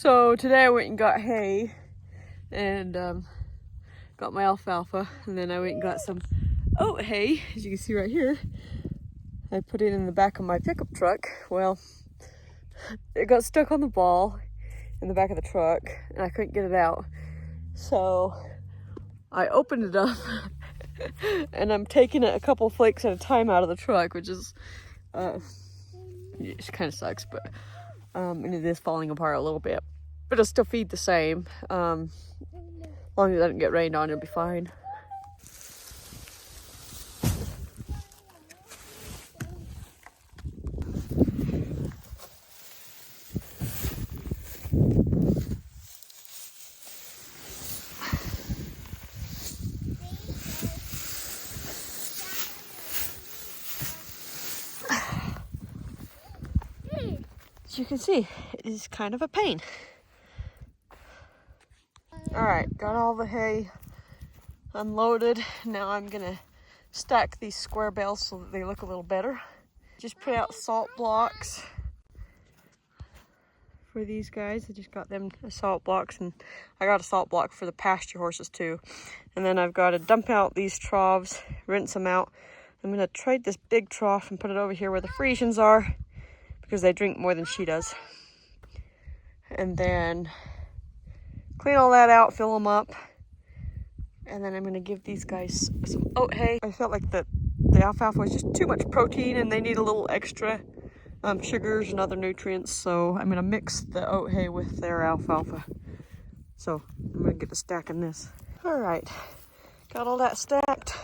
So today I went and got hay and got my alfalfa, and then I went and got some oat hay, as you can see right here. I put it in the back of my pickup truck. Well, it got stuck on the ball in the back of the truck and I couldn't get it out. So I opened it up and I'm taking it a couple flakes at a time out of the truck, which is, it kind of sucks, but, and it is falling apart a little bit. But it'll still feed the same. As long as it doesn't get rained on, it'll be fine. As you can see, it is kind of a pain. All right, got all the hay unloaded. Now I'm gonna stack these square bales so that they look a little better. Just put out salt blocks for these guys. I just got them salt blocks, and I got a salt block for the pasture horses too. And then I've got to dump out these troughs, rinse them out. I'm gonna trade this big trough and put it over here where the Friesians are, because they drink more than she does. And then clean all that out, fill them up. And then I'm gonna give these guys some oat hay. I felt like the alfalfa was just too much protein and they need a little extra sugars and other nutrients. So I'm gonna mix the oat hay with their alfalfa. So I'm gonna get to stacking this. All right, got all that stacked.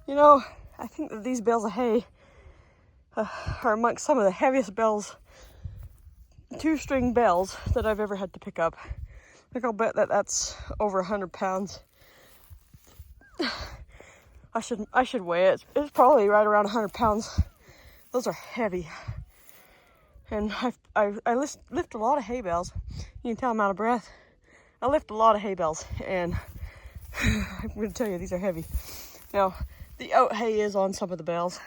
You know, I think that these bales of hay are amongst some of the heaviest bales, 2-string bales, that I've ever had to pick up. Like, I'll bet that that's over 100 pounds. I should weigh it. It's probably right around 100 pounds. Those are heavy. And I lift a lot of hay bales. You can tell I'm out of breath. I lift a lot of hay bales, and I'm going to tell you, these are heavy. Now, the oat hay is on some of the bales,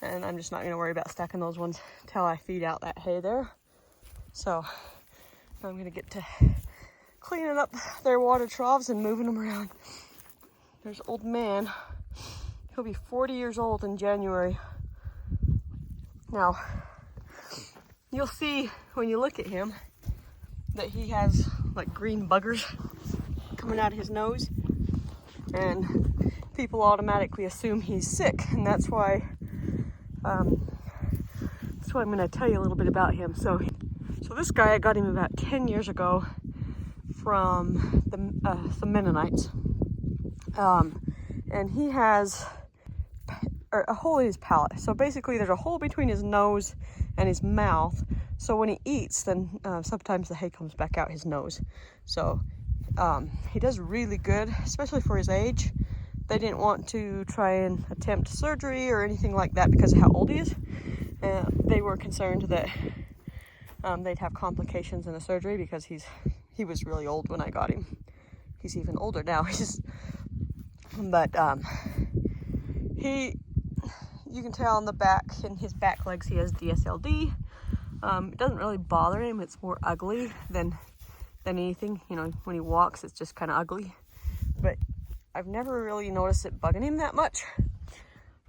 and I'm just not going to worry about stacking those ones till I feed out that hay there. So I'm going to get to cleaning up their water troughs and moving them around. There's old man. He'll be 40 years old in January. Now, you'll see when you look at him that he has like green buggers coming out of his nose, and people automatically assume he's sick, and that's why I'm going to tell you a little bit about him. So this guy, I got him about 10 years ago from the Mennonites, and he has a hole in his palate. So basically there's a hole between his nose and his mouth, so when he eats, then sometimes the hay comes back out his nose. So he does really good, especially for his age. They didn't want to try and attempt surgery or anything like that because of how old he is. They were concerned that they'd have complications in the surgery, because he was really old when I got him. He's even older now. You can tell on the back, in his back legs, he has DSLD. It doesn't really bother him. It's more ugly than anything. You know, when he walks, it's just kind of ugly. But I've never really noticed it bugging him that much.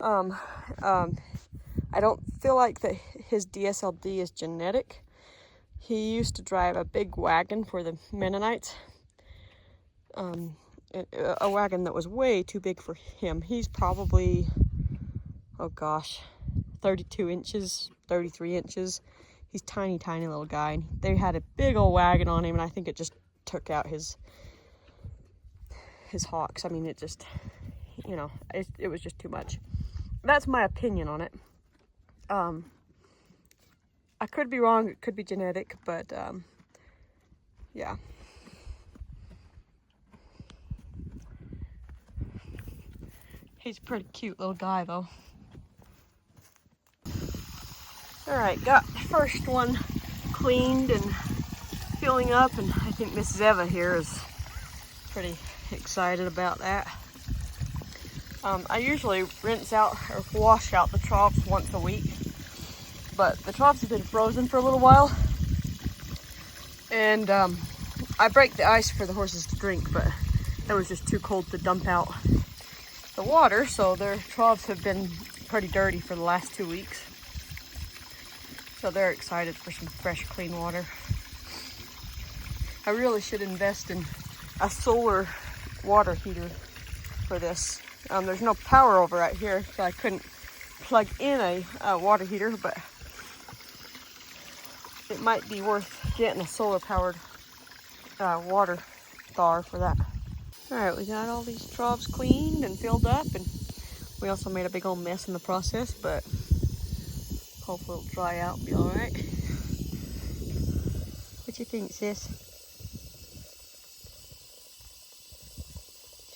I don't feel like that his DSLD is genetic. He used to drive a big wagon for the Mennonites. A wagon that was way too big for him. He's probably, oh gosh, 32 inches, 33 inches. He's tiny, tiny little guy. And they had a big old wagon on him, and I think it just took out his hocks. I mean, it just, you know, it was just too much. That's my opinion on it. I could be wrong. It could be genetic, but yeah. He's a pretty cute little guy, though. All right, got the first one cleaned and filling up, and I think Mrs. Eva here is pretty excited about that. I usually rinse out or wash out the troughs once a week, but the troughs have been frozen for a little while, And I break the ice for the horses to drink, but it was just too cold to dump out the water, so their troughs have been pretty dirty for the last 2 weeks. So they're excited for some fresh, clean water. I really should invest in a solar water heater for this. There's no power over right here, so I couldn't plug in a water heater, but it might be worth getting a solar powered water thaw for that. All right, we got all these troughs cleaned and filled up, and we also made a big old mess in the process, but hopefully it'll dry out and be all right. What you think, sis?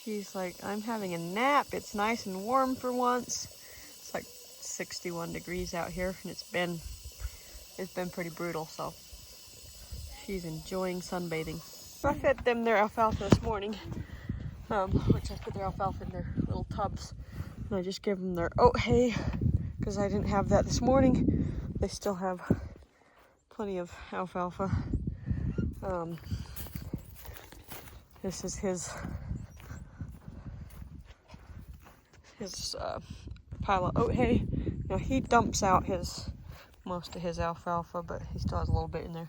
She's like, I'm having a nap. It's nice and warm for once. It's like 61 degrees out here, and it's been pretty brutal, so she's enjoying sunbathing. I fed them their alfalfa this morning, which I put their alfalfa in their little tubs, and I just gave them their oat hay because I didn't have that this morning. They still have plenty of alfalfa. This is his pile of oat hay. Now he dumps out most of his alfalfa, but he still has a little bit in there.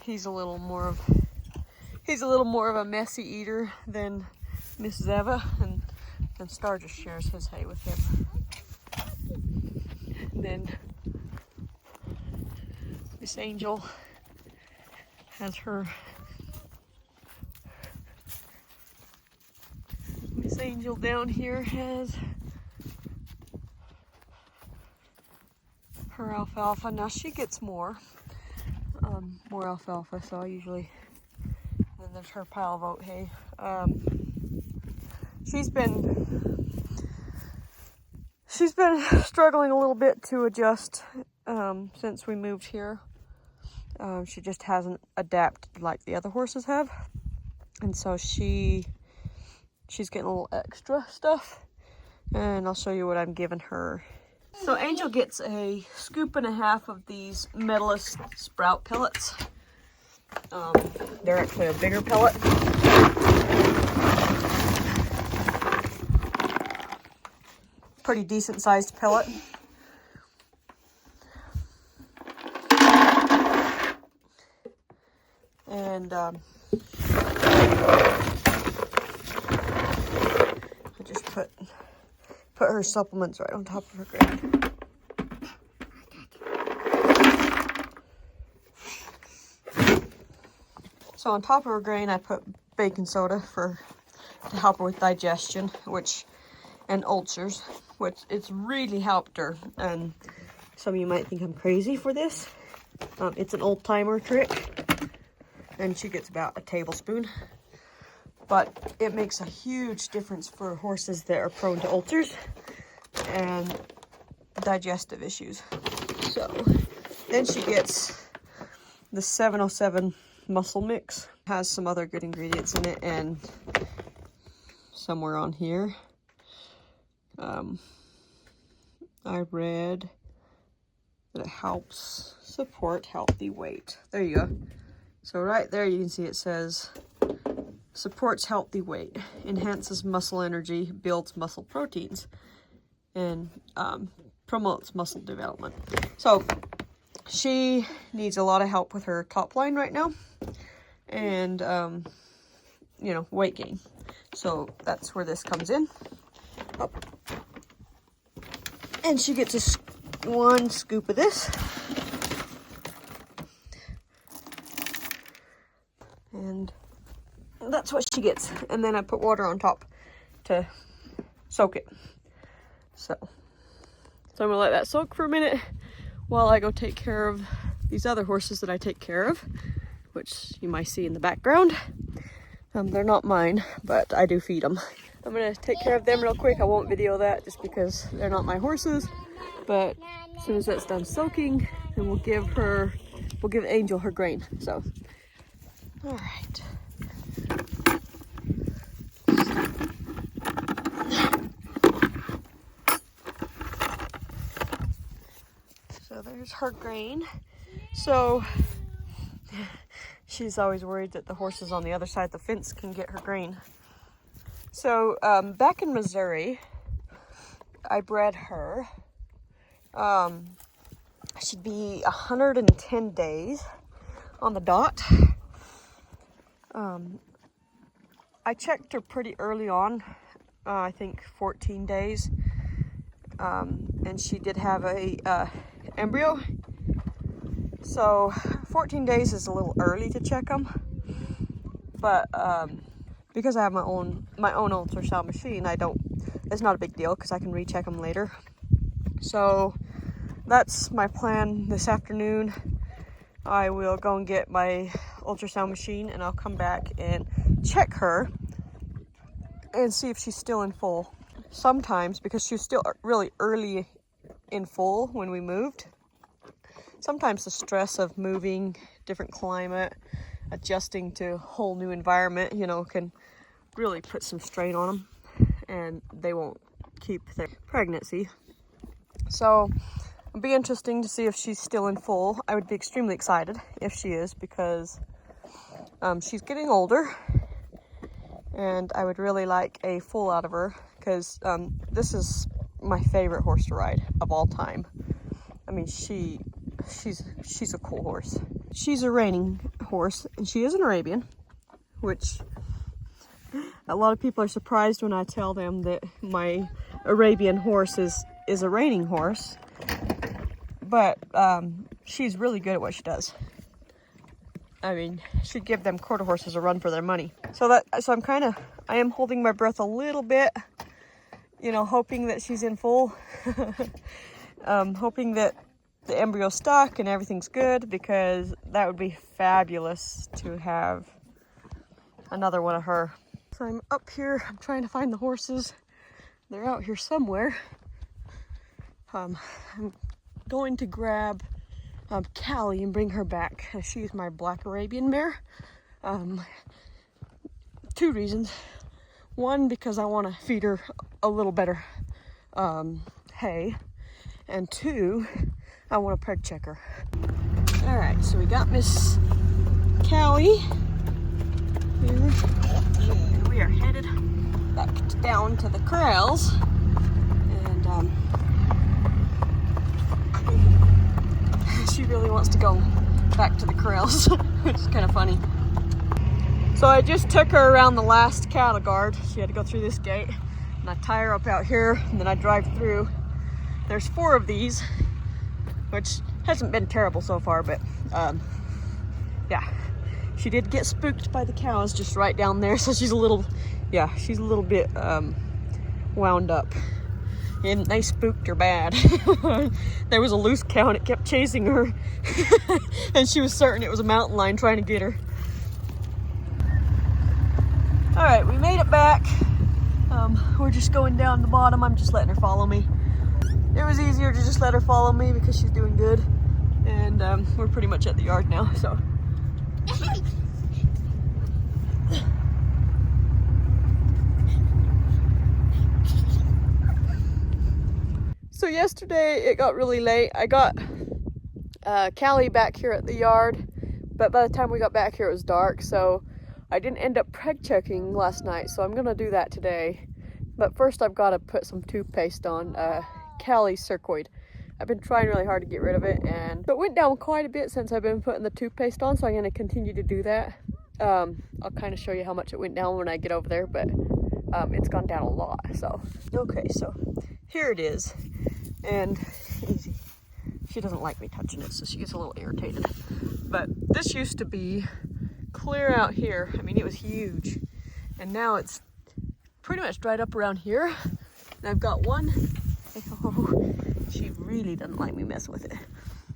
He's a little more of a messy eater than Miss Zeva, and Star just shares his hay with him. And then Miss Angel has her. Miss Angel down here has her alfalfa. Now she gets more alfalfa, so I usually. And then there's her pile of oat hay. She's been struggling a little bit to adjust since we moved here. She just hasn't adapted like the other horses have, and so she's getting a little extra stuff, and I'll show you what I'm giving her. So Angel gets a scoop and a half of these Medalist sprout pellets. They're actually a bigger pellet. Pretty decent sized pellet. And I just put her supplements right on top of her grain. So on top of her grain, I put baking soda to help her with digestion, and ulcers, which it's really helped her. And some of you might think I'm crazy for this. It's an old timer trick, and she gets about a tablespoon. But it makes a huge difference for horses that are prone to ulcers and digestive issues. So then she gets the 707 muscle mix. Has some other good ingredients in it, and somewhere on here I read that it helps support healthy weight. There you go. So right there you can see it says supports healthy weight, enhances muscle energy, builds muscle proteins, and promotes muscle development. So she needs a lot of help with her top line right now, and weight gain. So that's where this comes in. Oh. And she gets one scoop of this. And that's what she gets. And then I put water on top to soak it. So I'm gonna let that soak for a minute while I go take care of these other horses that I take care of, which you might see in the background. They're not mine, but I do feed them. I'm gonna take care of them real quick. I won't video that just because they're not my horses, but as soon as that's done soaking, then we'll give Angel her grain. So, all right. So there's her grain. So she's always worried that the horses on the other side of the fence can get her grain. So back in Missouri, I bred her. She'd be 110 days on the dot. I checked her pretty early on, I think 14 days, and she did have a embryo. So 14 days is a little early to check them, but because I have my own ultrasound machine, it's not a big deal because I can recheck them later. So that's my plan this afternoon. I will go and get my ultrasound machine and I'll come back and check her and see if she's still in foal. Sometimes, because she was still really early in foal when we moved, sometimes the stress of moving, different climate, adjusting to a whole new environment, you know, can really put some strain on them and they won't keep their pregnancy. So it'll be interesting to see if she's still in foal. I would be extremely excited if she is, because she's getting older and I would really like a foal out of her, because this is my favorite horse to ride of all time. I mean, she's a cool horse. She's a reining horse and she is an Arabian, which a lot of people are surprised when I tell them that my Arabian horse is a reining horse. But she's really good at what she does. I mean, she'd give them quarter horses a run for their money. So I am holding my breath a little bit, you know, hoping that she's in full, hoping that the embryo's stuck and everything's good, because that would be fabulous to have another one of her. So I'm up here, I'm trying to find the horses. They're out here somewhere. I'm going to grab Callie and bring her back. She's my black Arabian mare. 2 reasons. One, because I want to feed her a little better hay. And 2, I want to preg check her. Alright, so we got Miss Callie here. And we are headed back down to the corrals. And she really wants to go back to the corrals, which is kind of funny. So I just took her around the last cattle guard. She had to go through this gate, and I tie her up out here, and then I drive through. There's 4 of these, which hasn't been terrible so far, but yeah, she did get spooked by the cows just right down there, so she's a little bit wound up. And they spooked her bad. There was a loose cow and it kept chasing her. And she was certain it was a mountain lion trying to get her. All right, we made it back. We're just going down the bottom. I'm just letting her follow me. It was easier to just let her follow me because she's doing good. And we're pretty much at the yard now, so. So yesterday it got really late. I got Callie back here at the yard, but by the time we got back here it was dark, so I didn't end up preg checking last night, so I'm gonna do that today. But first I've got to put some toothpaste on Callie's cercoid. I've been trying really hard to get rid of it, and it went down quite a bit since I've been putting the toothpaste on, so I'm gonna continue to do that. I'll kind of show you how much it went down when I get over there, but it's gone down a lot. So okay, so here it is. And easy. She doesn't like me touching it, so she gets a little irritated. But this used to be clear out here. I mean, it was huge. And now it's pretty much dried up around here. And I've got one. Oh, she really doesn't like me messing with it.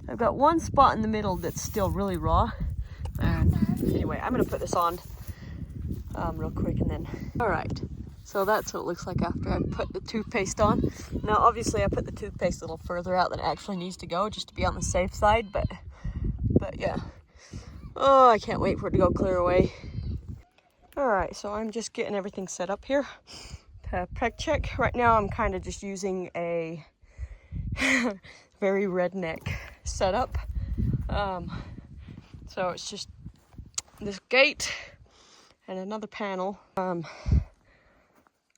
I've got one spot in the middle that's still really raw. And anyway, I'm gonna put this on real quick and then. All right. So that's what it looks like after I put the toothpaste on. Now, obviously, I put the toothpaste a little further out than it actually needs to go, just to be on the safe side, but yeah. Oh, I can't wait for it to go clear away. All right, so I'm just getting everything set up here to preg check. Right now, I'm kind of just using a very redneck setup. So it's just this gate and another panel.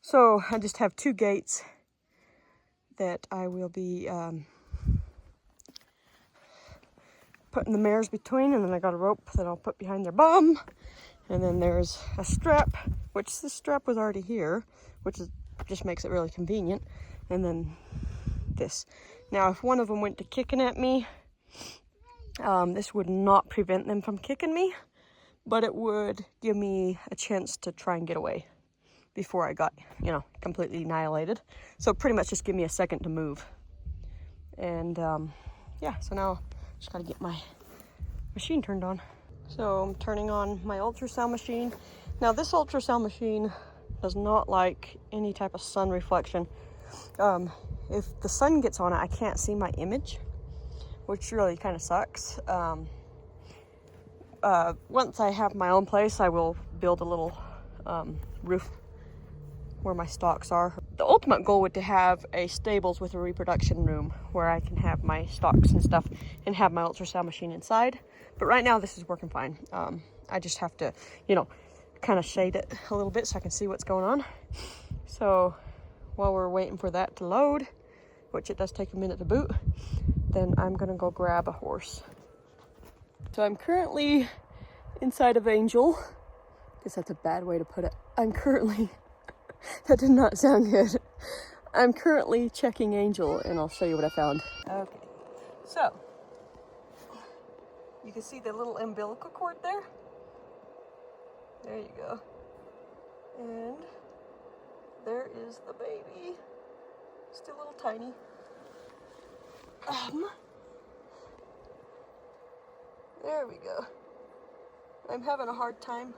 So I just have 2 gates that I will be putting the mares between, and then I got a rope that I'll put behind their bum, and then there's a strap, which the strap was already here, which just makes it really convenient, and then this. Now if one of them went to kicking at me, this would not prevent them from kicking me, but it would give me a chance to try and get away before I got, you know, completely annihilated. So pretty much just give me a second to move. And yeah, so now just gotta get my machine turned on. So I'm turning on my ultrasound machine. Now this ultrasound machine does not like any type of sun reflection. If the sun gets on it, I can't see my image, which really kind of sucks. Once I have my own place, I will build a little roof where my stocks are. The ultimate goal would to have a stables with a reproduction room where I can have my stocks and stuff and have my ultrasound machine inside. But right now this is working fine. I just have to, you know, kind of shade it a little bit so I can see what's going on. So while we're waiting for that to load, which it does take a minute to boot, then I'm gonna go grab a horse. So I'm currently inside of Angel. I guess that's a bad way to put it. I'm currently, that did not sound good. I'm currently checking Angel, and I'll show you what I found. Okay, so you can see the little umbilical cord there. There you go. And there is the baby. Still a little tiny. There we go. I'm having a hard time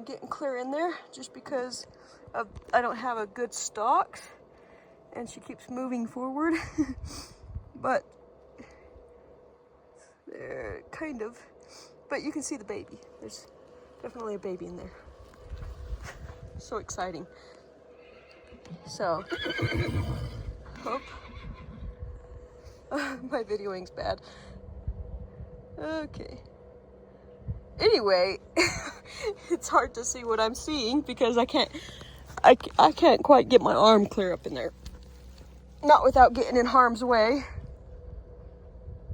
getting clear in there just because I don't have a good stalk, and she keeps moving forward. But there, kind of. But you can see the baby. There's definitely a baby in there. So exciting. So, hope. My videoing's bad. Okay. Anyway, it's hard to see what I'm seeing because I can't quite get my arm clear up in there. Not without getting in harm's way.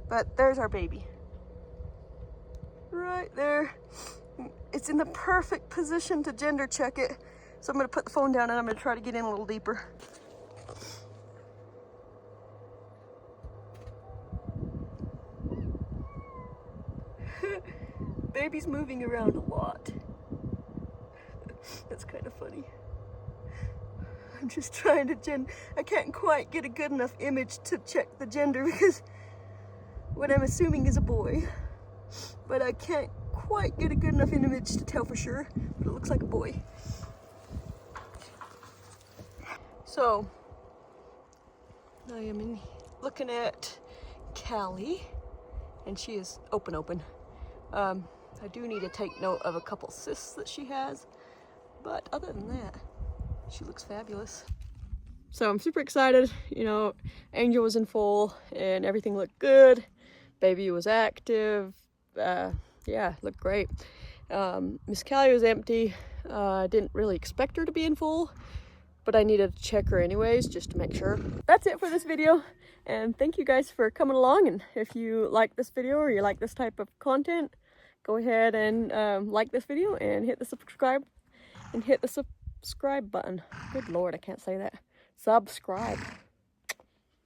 But there's our baby. Right there. It's in the perfect position to gender check it. So I'm gonna put the phone down and I'm gonna try to get in a little deeper. Baby's moving around a lot. That's kind of funny. I'm just trying to I can't quite get a good enough image to check the gender because what I'm assuming is a boy. But I can't quite get a good enough image to tell for sure, but it looks like a boy. So, I am looking at Callie, and she is open. I do need to take note of a couple cysts that she has, but other than that, she looks fabulous. So I'm super excited. You know, Angel was in full and everything looked good. Baby was active. Yeah, looked great. Miss Callie was empty. I didn't really expect her to be in full, but I needed to check her anyways just to make sure. That's it for this video, and thank you guys for coming along. And if you like this video or you like this type of content, go ahead and like this video and hit the subscribe button. Good Lord, I can't say that. Subscribe.